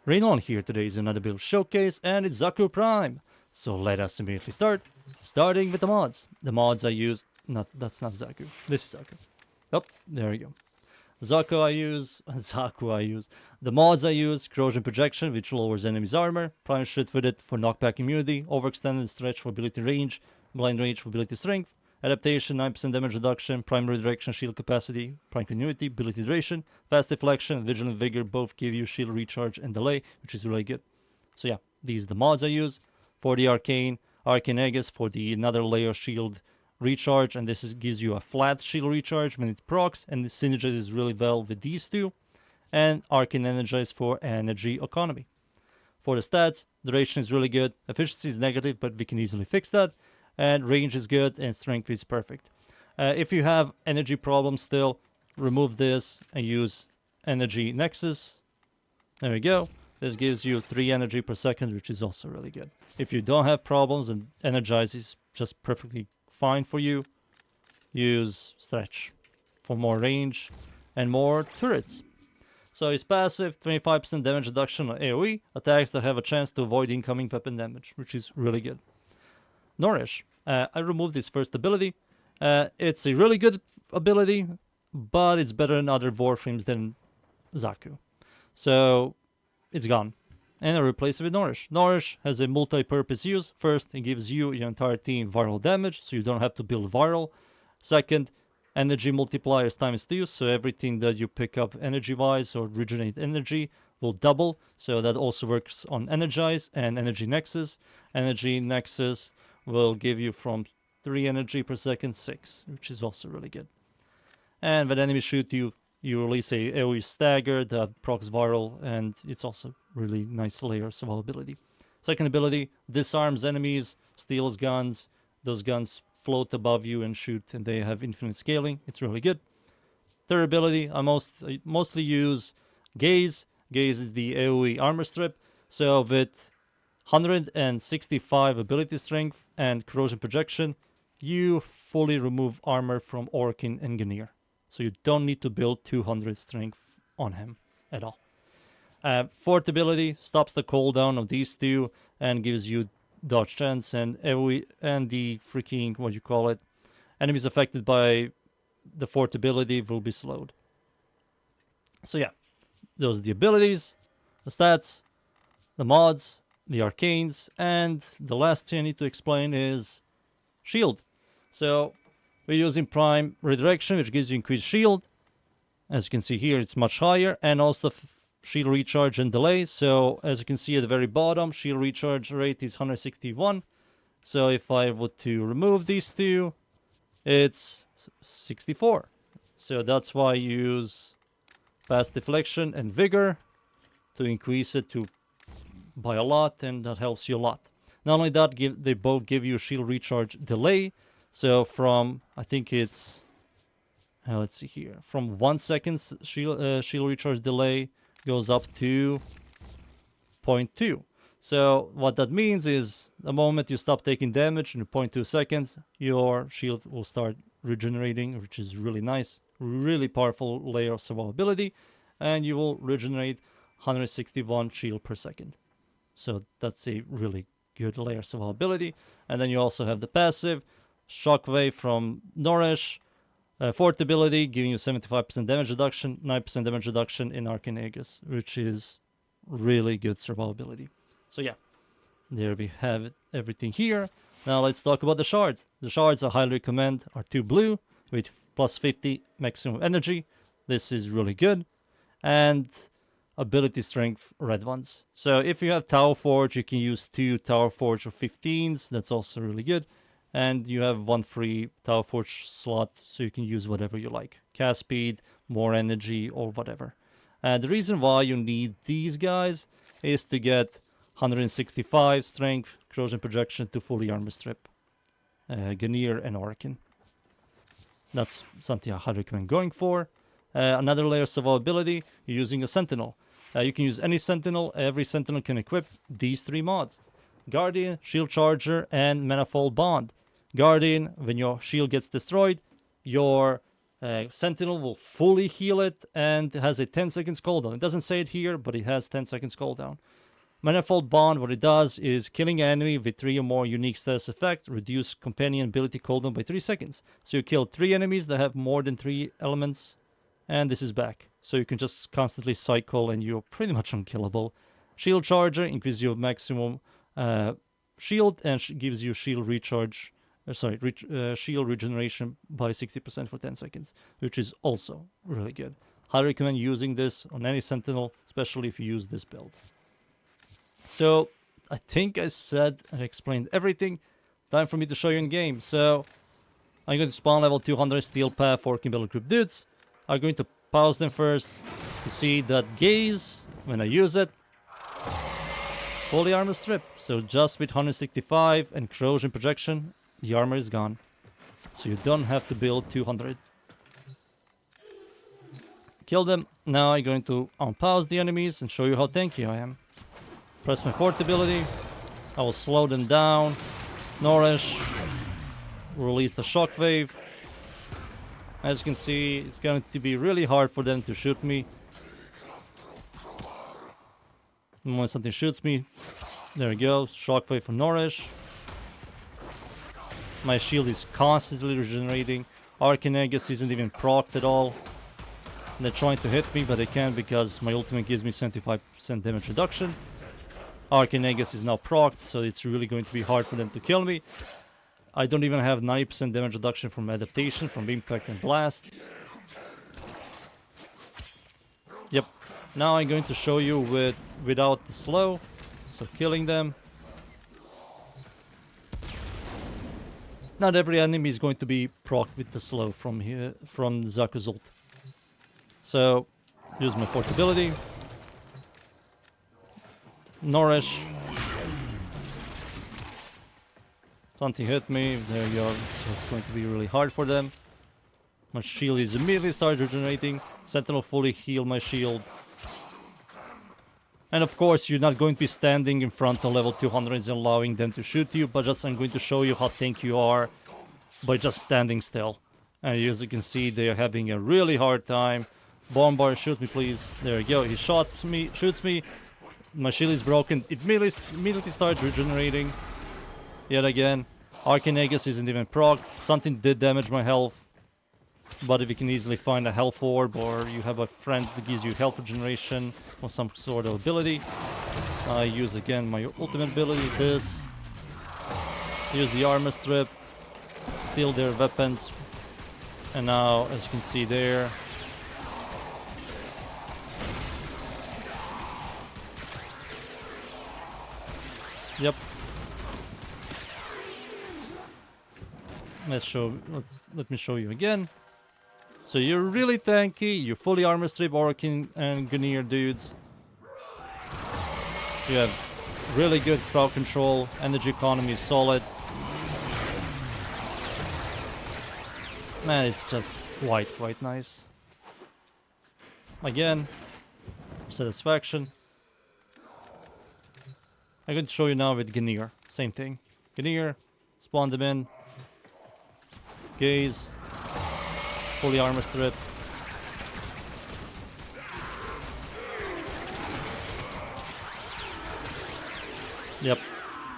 Rainollon here. Today is another build showcase and it's Xaku Prime. So let us immediately start. Starting with the mods. The mods I use, that's not Xaku. This is Xaku. Oh, there we go. Xaku I use. The mods I use, corrosion projection, which lowers enemies' armor. Prime shit with it for knockback immunity, overextended stretch for ability range, blind range for ability strength, adaptation, 9% damage reduction, primary direction, shield capacity, prime continuity, ability duration, fast deflection, vigilant vigor both give you shield recharge and delay, which is really good. So yeah, these are the mods I use. For the Arcane Aegis for the another layer shield recharge, and this gives you a flat shield recharge when it procs, and it synergizes really well with these two. And Arcane Energize for energy economy. For the stats, duration is really good, efficiency is negative, but we can easily fix that. And range is good, and strength is perfect. If you have energy problems still, remove this and use Energy Nexus. There we go. This gives you 3 energy per second, which is also really good. If you don't have problems and Energize is just perfectly fine for you, use Stretch for more range and more turrets. So his passive, 25% damage reduction on AoE, attacks that have a chance to avoid incoming weapon damage, which is really good. Nourish. I removed his first ability. It's a really good ability, but it's better in other Warframes than Xaku. So it's gone. And I replace it with Nourish. Nourish has a multi-purpose use. First, it gives you your entire team viral damage, so you don't have to build viral. Second, energy multipliers times 2, so everything that you pick up energy-wise or regenerate energy will double. So that also works on Energize and Energy Nexus. Energy Nexus will give you from 3 energy per second, 6, which is also really good. And when enemies shoot you, you release a AoE stagger that procs viral, and it's also really nice layer of survivability. Second ability, disarms enemies, steals guns. Those guns float above you and shoot, and they have infinite scaling. It's really good. Third ability, I mostly use Gaze. Gaze is the AoE armor strip. So with 165 ability strength and corrosion projection, you fully remove armor from Orkin and Ganir. So you don't need to build 200 strength on him at all. Fourth ability stops the cooldown of these two and gives you dodge chance and AoE and the freaking, what you call it, enemies affected by the fourth ability will be slowed. So yeah, those are the abilities, the stats, the mods, the arcanes, and the last thing I need to explain is shield. So we're using Prime Redirection, which gives you increased shield. As you can see here, it's much higher, and also shield recharge and delay. So as you can see at the very bottom, shield recharge rate is 161. So if I were to remove these two, it's 64. So that's why I use fast deflection and vigor to increase it by a lot, and that helps you a lot. Not only that, they both give you shield recharge delay. So from, I think it's, let's see here, from 1 second shield recharge delay goes up to 0.2. So what that means is the moment you stop taking damage in 0.2 seconds, your shield will start regenerating, which is really nice, really powerful layer of survivability, and you will regenerate 161 shield per second. So that's a really good layer of survivability. And then you also have the passive, Shockwave from Nourish, fourth ability giving you 75% damage reduction, 9% damage reduction in Arcane Aegis, which is really good survivability. So yeah, there we have it, everything here. Now let's talk about the shards. The shards I highly recommend are 2 blue with plus 50 maximum energy. This is really good. And ability strength red ones. So if you have Tower Forge, you can use 2 Tower Forge of 15s. That's also really good. And you have 1 free Tower Forge slot, so you can use whatever you like. Cast speed, more energy, or whatever. And the reason why you need these guys is to get 165 strength, corrosion projection to fully armor strip Ganir and Orkin. That's something I highly recommend going for. Another layer of survivability, you're using a Sentinel. You can use any Sentinel. Every Sentinel can equip these 3 mods. Guardian, Shield Charger, and Manifold Bond. Guardian, when your shield gets destroyed, your Sentinel will fully heal it and has a 10 seconds cooldown. It doesn't say it here, but it has 10 seconds cooldown. Manifold Bond, what it does is killing an enemy with 3 or more unique status effects, reduce companion ability cooldown by 3 seconds. So you kill 3 enemies that have more than 3 elements, and this is back. So you can just constantly cycle and you're pretty much unkillable. Shield Charger increases your maximum shield and gives you shield recharge. Shield regeneration by 60% for 10 seconds, which is also really good. Highly recommend using this on any Sentinel, especially if you use this build. So, I think I said and explained everything. Time for me to show you in game. So, I'm going to spawn level 200 Steel Path Working Battle Group dudes. I'm going to pause them first to see that gaze, when I use it, fully armor strip. So just with 165 and corrosion projection, the armor is gone. So you don't have to build 200. Kill them. Now I'm going to unpause the enemies and show you how tanky I am. Press my fourth ability. I will slow them down. Nourish. Release the shockwave. As you can see, it's going to be really hard for them to shoot me. And when something shoots me, there we go. Shockwave for Nourish. My shield is constantly regenerating. Archinagus isn't even procced at all. They're trying to hit me, but they can't because my ultimate gives me 75% damage reduction. Archinagus is now procced, so it's really going to be hard for them to kill me. I don't even have 90% damage reduction from adaptation, from impact and blast. Yep. Now I'm going to show you without the slow. So killing them. Not every enemy is going to be procced with the slow from here, from Xaku's ult. So, use my fourth ability. Nourish. Something hit me. There you go. It's just going to be really hard for them. My shield is immediately started regenerating. Sentinel fully heal my shield. And of course, you're not going to be standing in front of level 200s and allowing them to shoot you, but just I'm going to show you how tanky you are by just standing still. And as you can see, they are having a really hard time. Bombard, shoot me please. There you go. He shoots me. My shield is broken. It immediately starts regenerating. Yet again. Archinagus isn't even proc. Something did damage my health. But if you can easily find a health orb, or you have a friend that gives you health regeneration or some sort of ability, I use again my ultimate ability, this. Use the armor strip, steal their weapons, and now, as you can see there, yep. Let me show you again. So you're really tanky, you fully armor strip Orkin and Gunir dudes. You have really good crowd control, energy economy is solid. Man, it's just quite nice. Again, satisfaction. I'm going to show you now with Gunir. Same thing. Gunir, spawn them in. Gaze. Fully armor strip. Yep.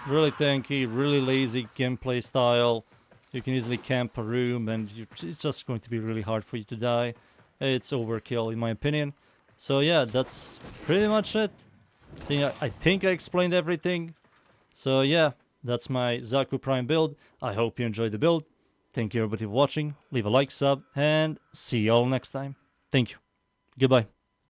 Really tanky, really lazy gameplay style. You can easily camp a room and it's just going to be really hard for you to die. It's overkill in my opinion. So yeah, that's pretty much it. I think I explained everything. So yeah, that's my Xaku Prime build. I hope you enjoyed the build. Thank you everybody for watching. Leave a like, sub, and see you all next time. Thank you. Goodbye.